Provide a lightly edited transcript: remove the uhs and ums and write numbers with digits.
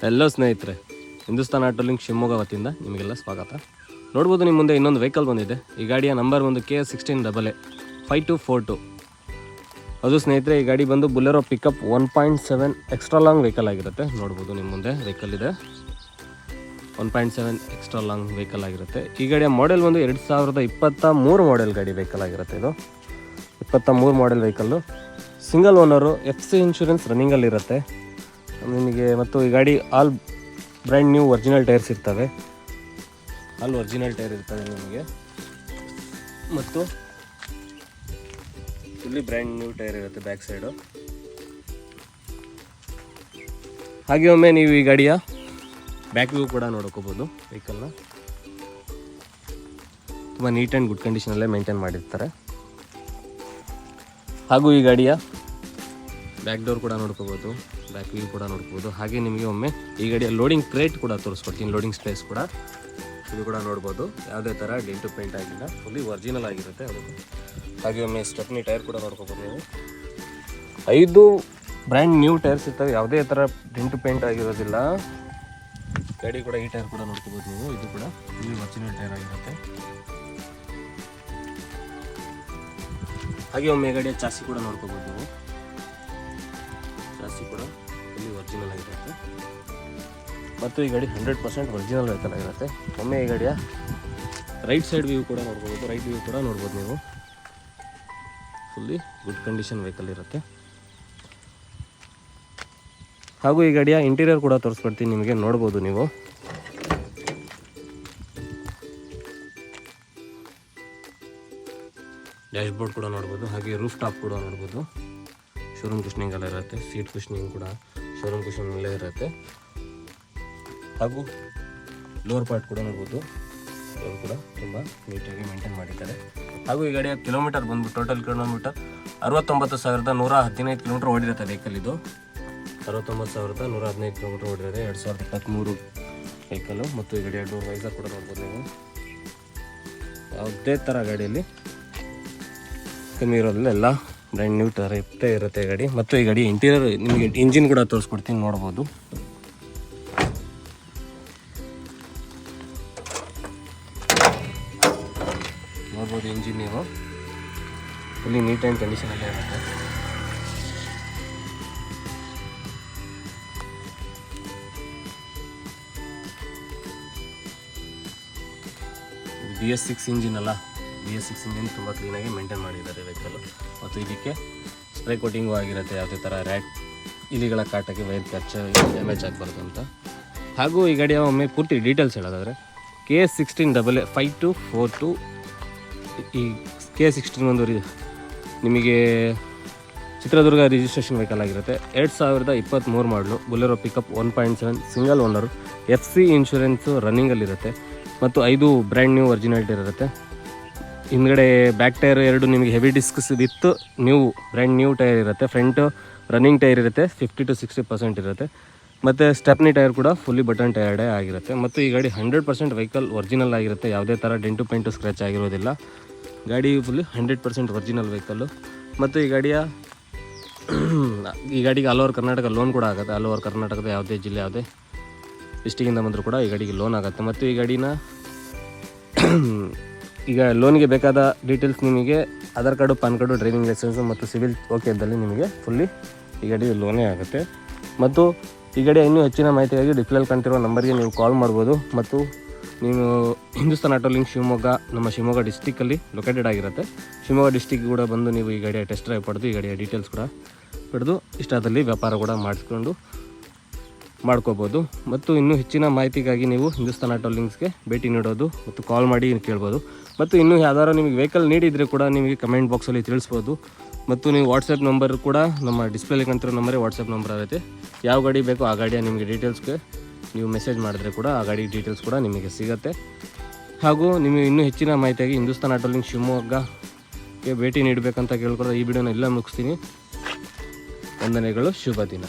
ಎಲ್ಲೋ ಸ್ನೇಹಿತರೆ, Hindustan auto link Shivamogga ವತಿಯಿಂದ ನಿಮಗೆಲ್ಲ ಸ್ವಾಗತ. ನೋಡ್ಬೋದು ನಿಮ್ಮ ಮುಂದೆ ಇನ್ನೊಂದು ವೆಹಿಕಲ್ ಬಂದಿದೆ. ಈ ಗಾಡಿಯ ನಂಬರ್ ಬಂದು KS16AA5242. ಅದು ಸ್ನೇಹಿತರೆ, ಈ ಗಾಡಿ ಬಂದು Bolero pickup 1.7 extra long vehicle ಆಗಿರುತ್ತೆ. ನೋಡ್ಬೋದು ನಿಮ್ಮ ಮುಂದೆ ವೆಹಿಕಲ್ ಇದೆ, 1.7 ಎಕ್ಸ್ಟ್ರಾ ಲಾಂಗ್ ವೆಹಿಕಲ್ ಆಗಿರುತ್ತೆ. ಈ ಗಾಡಿಯ ಮಾಡೆಲ್ ಒಂದು 2023 ಮಾಡೆಲ್ ಗಾಡಿ ವೆಹಿಕಲ್ ಆಗಿರುತ್ತೆ. ಇದು 23 model vehicle, single owner, FC insurance ರನ್ನಿಂಗಲ್ಲಿರುತ್ತೆ ನಿಮಗೆ. ಮತ್ತು ಈ ಗಾಡಿ all brand new original tyres ಇರ್ತವೆ, ಆಲ್ ಒರಿಜಿನಲ್ ಟೈರ್ ಇರ್ತವೆ ನಿಮಗೆ. ಮತ್ತು ಇಲ್ಲಿ ಬ್ರ್ಯಾಂಡ್ ನ್ಯೂ ಟೈರ್ ಇರುತ್ತೆ ಬ್ಯಾಕ್ ಸೈಡು. ಹಾಗೆ ಒಮ್ಮೆ ನೀವು ಈ ಗಾಡಿಯ ಬ್ಯಾಕ್ ವ್ಯೂ ಕೂಡ ನೋಡ್ಕೋಬೋದು. ವೆಹಿಕಲ್ನ ತುಂಬ ನೀಟ್ ಆ್ಯಂಡ್ ಗುಡ್ ಕಂಡೀಷನಲ್ಲೇ ಮೇಂಟೈನ್ ಮಾಡಿರ್ತಾರೆ. ಹಾಗೂ ಈ ಗಾಡಿಯ ಬ್ಯಾಕ್ ಡೋರ್ ಕೂಡ ನೋಡ್ಕೋಬೋದು, ಬ್ಯಾಕ್ ವ್ಯೂ ಕೂಡ ನೋಡ್ಬೋದು. ಹಾಗೆ ನಿಮಗೆ ಒಮ್ಮೆ ಈ ಗಾಡಿಯ ಲೋಡಿಂಗ್ ಕ್ರೇಟ್ ಕೂಡ ತೋರಿಸ್ಕೊಡ್ತೀನಿ, ಲೋಡಿಂಗ್ ಸ್ಪೇಸ್ ಕೂಡ ಇದು ಕೂಡ ನೋಡ್ಬೋದು. ಯಾವುದೇ ಥರ ಡೆಂಟು ಪೇಂಟ್ ಆಗಿಲ್ಲ, ಫುಲ್ಲಿ ಒರಿಜಿನಲ್ ಆಗಿರುತ್ತೆ ಅದು. ಹಾಗೆ ಒಮ್ಮೆ ಸ್ಟೆಪ್ನಿ ಟೈರ್ ಕೂಡ ನೋಡ್ಕೋಬೋದು ನೀವು. 5 ಬ್ರ್ಯಾಂಡ್ ನ್ಯೂ ಟೈರ್ಸ್ ಇರ್ತವೆ, ಯಾವುದೇ ಥರ ಡೆಂಟು ಪೇಂಟ್ ಆಗಿರೋದಿಲ್ಲ. ಗಾಡಿ ಕೂಡ ಈ ಟೈರ್ ಕೂಡ ನೋಡ್ಕೋಬೋದು ನೀವು. ಇದು ಕೂಡ ಫುಲ್ಲಿ ಒರಿಜಿನಲ್ ಟೈರ್ ಆಗಿರುತ್ತೆ. ಹಾಗೆ ಒಮ್ಮೆ ಗಾಡಿಯ ಚಾಸಿ ಕೂಡ ನೋಡ್ಕೋಬೋದು ನೀವು. ಚಾಸಿ ಕೂಡ ಫುಲ್ಲಿ ಒರಿಜಿನಲ್ ಆಗಿರುತ್ತೆ. ಮತ್ತು ಈ ಗಾಡಿ 100% ಒರಿಜಿನಲ್ ವೆಹಿಕಲ್ ಆಗಿರುತ್ತೆ. ಒಮ್ಮೆ ಈ ಗಾಡಿಯ ರೈಟ್ ಸೈಡ್ ವ್ಯೂ ಕೂಡ ನೋಡ್ಕೋಬೋದು, ರೈಟ್ ವ್ಯೂ ಕೂಡ ನೋಡ್ಬೋದು ನೀವು. ಫುಲ್ಲಿ ಗುಡ್ ಕಂಡೀಷನ್ ವೆಹಿಕಲ್ ಇರುತ್ತೆ. ಹಾಗೂ ಈ ಗಾಡಿಯ ಇಂಟೀರಿಯರ್ ಕೂಡ ತೋರಿಸ್ಕೊಡ್ತೀನಿ ನಿಮಗೆ, ನೋಡ್ಬೋದು ನೀವು. ಡ್ಯಾಶ್ ಬೋರ್ಡ್ ಕೂಡ ನೋಡ್ಬೋದು. ಹಾಗೆ ರೂಫ್ ಟಾಪ್ ಕೂಡ ನೋಡ್ಬೋದು. ಶೋರೂಮ್ ಕುಷನಿಂಗ್ ಎಲ್ಲ ಇರುತ್ತೆ, ಸೀಟ್ ಕುಷನಿಂಗ್ ಕೂಡ ಶೋರೂಮ್ ಕುಷನಲ್ಲೇ ಇರುತ್ತೆ. ಹಾಗೂ ಲೋವರ್ ಪಾರ್ಟ್ ಕೂಡ ನೋಡ್ಬೋದು, ಲೋರ್ ಕೂಡ ತುಂಬ ನೀಟಾಗಿ ಮೇಂಟೈನ್ ಮಾಡಿದ್ದಾರೆ. ಹಾಗೂ ಈ ಗಾಡಿಯ ಕಿಲೋಮೀಟರ್ ಬಂದು ಟೋಟಲ್ ಕಿಲೋಮೀಟರ್ 69,115 ಕಿಲೋಮೀಟರ್ ಓಡಿರುತ್ತೆ ವೆಹಿಕಲ್. ಇದು 69,115 ಕಿಲೋಮೀಟರ್ ಓಡಿರುತ್ತೆ, 2023 ವೆಹಿಕಲ್ಲು. ಮತ್ತು ಈ ಗಾಡಿಯ ಡೋರ್ ವೈಸರ್ ಕೂಡ ನೋಡ್ಬೋದು ನೀವು. ಯಾವುದೇ ಥರ ಗಾಡಿಯಲ್ಲಿ ಕಮ್ಮಿ ಇರೋದಿಲ್ಲ, ಎಲ್ಲ ಬ್ರ್ಯಾಂಡ್ ನ್ಯೂ ಥರ ಇರುತ್ತೆ ಗಾಡಿ. ಮತ್ತು ಈ ಗಾಡಿ ಇಂಟೀರಿಯರ್ ನಿಮಗೆ ಇಂಜಿನ್ ಕೂಡ ತೋರಿಸ್ಕೊಡ್ತೀನಿ, ನೋಡ್ಬೋದು. ನೋಡ್ಬೋದು ಇಂಜಿನ್ ನೀವು, ಫುಲ್ಲಿ ನೀಟ್ ಆ್ಯಂಡ್ ಕಂಡೀಷನಲ್ಲೇ ಇರುತ್ತೆ. BS6 ಇಂಜಿನ್ ಅಲ್ಲ, BS6 ಇಂಜಿನ್ ತುಂಬ ಕ್ಲೀನಾಗಿ ಮೇಂಟೈನ್ ಮಾಡಿದ್ದಾರೆ ವೆಹಿಕಲ್ಲು. ಮತ್ತು ಇದಕ್ಕೆ ಸ್ಪ್ರೇ ಕೋಟಿಂಗು ಆಗಿರುತ್ತೆ, ಯಾವುದೇ ಥರ ರ್ಯಾಟ್ ಇಲಿಗಳ ಕಾಟಕ್ಕೆ ವೈರ್ ಖರ್ಚು ಡ್ಯಾಮೇಜ್ ಆಗಬಾರ್ದು ಅಂತ. ಹಾಗೂ ಈ ಗಾಡಿಯ ಒಮ್ಮೆ ಪೂರ್ತಿ ಡೀಟೇಲ್ಸ್ ಹೇಳೋದಾದರೆ KS16AA5242. ಈ KS16 ಒಂದು ನಿಮಗೆ ಚಿತ್ರದುರ್ಗ ರಿಜಿಸ್ಟ್ರೇಷನ್ ವೆಹಿಕಲ್ ಆಗಿರುತ್ತೆ. 2023 model Bolero pickup 1.7 single owner, FC insurance ರನ್ನಿಂಗಲ್ಲಿರುತ್ತೆ. ಮತ್ತು 5 ಬ್ರ್ಯಾಂಡ್ ನ್ಯೂ ಒರಿಜಿನಾಲಿಟಿ ಇರುತ್ತೆ. ಹಿಂದ್ಗಡೆ ಬ್ಯಾಕ್ ಟೈರ್ 2 ನಿಮಗೆ heavy discs with new brand new tyre ಇರುತ್ತೆ. ಫ್ರಂಟ್ ರನ್ನಿಂಗ್ ಟೈರ್ ಇರುತ್ತೆ, 50 to 60% ಇರುತ್ತೆ. ಮತ್ತು ಸ್ಟೆಪ್ನಿ ಟೈರ್ ಕೂಡ ಫುಲ್ಲಿ ಬಟನ್ ಟೈರ್ಡೇ ಆಗಿರುತ್ತೆ. ಮತ್ತು ಈ ಗಾಡಿ 100% ವೆಹಿಕಲ್ ಒರಿಜಿನಲ್ ಆಗಿರುತ್ತೆ, ಯಾವುದೇ ಥರ ಡೆಂಟು ಪೇಂಟು ಸ್ಕ್ರ್ಯಾಚ್ ಆಗಿರೋದಿಲ್ಲ. ಗಾಡಿ ಫುಲ್ಲಿ 100% ಒರಿಜಿನಲ್ ವೆಹಿಕಲ್ಲು. ಮತ್ತು ಈ ಗಾಡಿಗೆ ಆಲ್ ಓವರ್ ಕರ್ನಾಟಕ ಲೋನ್ ಕೂಡ ಆಗುತ್ತೆ. ಆಲ್ ಓವರ್ ಕರ್ನಾಟಕದ ಯಾವುದೇ ಜಿಲ್ಲೆ, ಯಾವುದೇ ಡಿಸ್ಟಿಕ್ಕಿಂದ ಬಂದರೂ ಕೂಡ ಈ ಗಾಡಿಗೆ ಲೋನ್ ಆಗುತ್ತೆ. ಮತ್ತು ಈ ಗಾಡಿನ ಈಗ ಲೋನಿಗೆ ಬೇಕಾದ ಡೀಟೇಲ್ಸ್ ನಿಮಗೆ Aadhaar card, PAN card, driving licence ಮತ್ತು ಸಿವಿಲ್ ಓಕೆ ಇದ್ದಲ್ಲಿ ನಿಮಗೆ ಫುಲ್ಲಿ ಈ ಗಾಡಿ ಲೋನೇ ಆಗುತ್ತೆ. ಮತ್ತು ಈ ಗಾಡಿಯ ಇನ್ನೂ ಹೆಚ್ಚಿನ ಮಾಹಿತಿಗಾಗಿ ಡಿಸ್ಪ್ಲೇಲಿ ಕಾಣ್ತಿರೋ ನಂಬರ್ಗೆ ನೀವು ಕಾಲ್ ಮಾಡ್ಬೋದು. ಮತ್ತು ನೀವು ಹಿಂದೂಸ್ತಾನ್ ಆಟೋ ಲಿಂಕ್ ಶಿವಮೊಗ್ಗ, ನಮ್ಮ ಶಿವಮೊಗ್ಗ ಡಿಸ್ಟಿಕ್ಕಲ್ಲಿ ಲೊಕೇಟೆಡ್ ಆಗಿರುತ್ತೆ. ಶಿವಮೊಗ್ಗ ಡಿಸ್ಟಿಕ್ ಕೂಡ ಬಂದು ನೀವು ಈ ಗಾಡಿಯ ಟೆಸ್ಟ್ ಡ್ರೈವ್ ಪಡೆದು ಈ ಗಾಡಿಯ ಡೀಟೇಲ್ಸ್ ಕೂಡ ಪಡೆದು ಇಷ್ಟಾದಲ್ಲಿ ವ್ಯಾಪಾರ ಕೂಡ ಮಾಡ್ಕೋಬೋದು. ಮತ್ತು ಇನ್ನೂ ಹೆಚ್ಚಿನ ಮಾಹಿತಿಗಾಗಿ ನೀವು ಹಿಂದೂಸ್ತಾನ್ ಆಟೋ ಲಿಂಕ್ಸ್ಗೆ ಭೇಟಿ ನೀಡೋದು ಮತ್ತು ಕಾಲ್ ಮಾಡಿ ಕೇಳ್ಬೋದು. ಮತ್ತು ಇನ್ನೂ ಯಾವ್ದಾರು ನಿಮಗೆ ವೆಹಿಕಲ್ ನೀಡಿದರೆ ಕೂಡ ನಿಮಗೆ ಕಮೆಂಟ್ ಬಾಕ್ಸಲ್ಲಿ ತಿಳಿಸ್ಬೋದು. ಮತ್ತು ನೀವು ವಾಟ್ಸಪ್ ನಂಬರ್ ಕೂಡ ನಮ್ಮ ಡಿಸ್ಪ್ಲೇಲಿ ಕಾಣ್ತಿರೋ ನಂಬರೇ ವಾಟ್ಸಪ್ ನಂಬರ್ ಆಗುತ್ತೆ. ಯಾವ ಗಾಡಿ ಬೇಕೋ ಆ ಗಾಡಿಯ ನಿಮಗೆ ಡೀಟೇಲ್ಸ್ಗೆ ನೀವು ಮೆಸೇಜ್ ಮಾಡಿದ್ರೆ ಕೂಡ ಆ ಗಾಡಿ ಡೀಟೇಲ್ಸ್ ಕೂಡ ನಿಮಗೆ ಸಿಗುತ್ತೆ. ಹಾಗೂ ನಿಮಗೆ ಇನ್ನೂ ಹೆಚ್ಚಿನ ಮಾಹಿತಿಯಾಗಿ ಹಿಂದೂಸ್ತಾನ್ ಆಟೋ ಲಿಂಕ್ ಶಿವಮೊಗ್ಗಕ್ಕೆ ಭೇಟಿ ನೀಡಬೇಕಂತ ಕೇಳ್ಕೊಳ್ಳೋ ಈ ವಿಡಿಯೋನ ಎಲ್ಲ ಮುಗಿಸ್ತೀನಿ. ವಂದನೆಗಳು, ಶುಭ ದಿನ.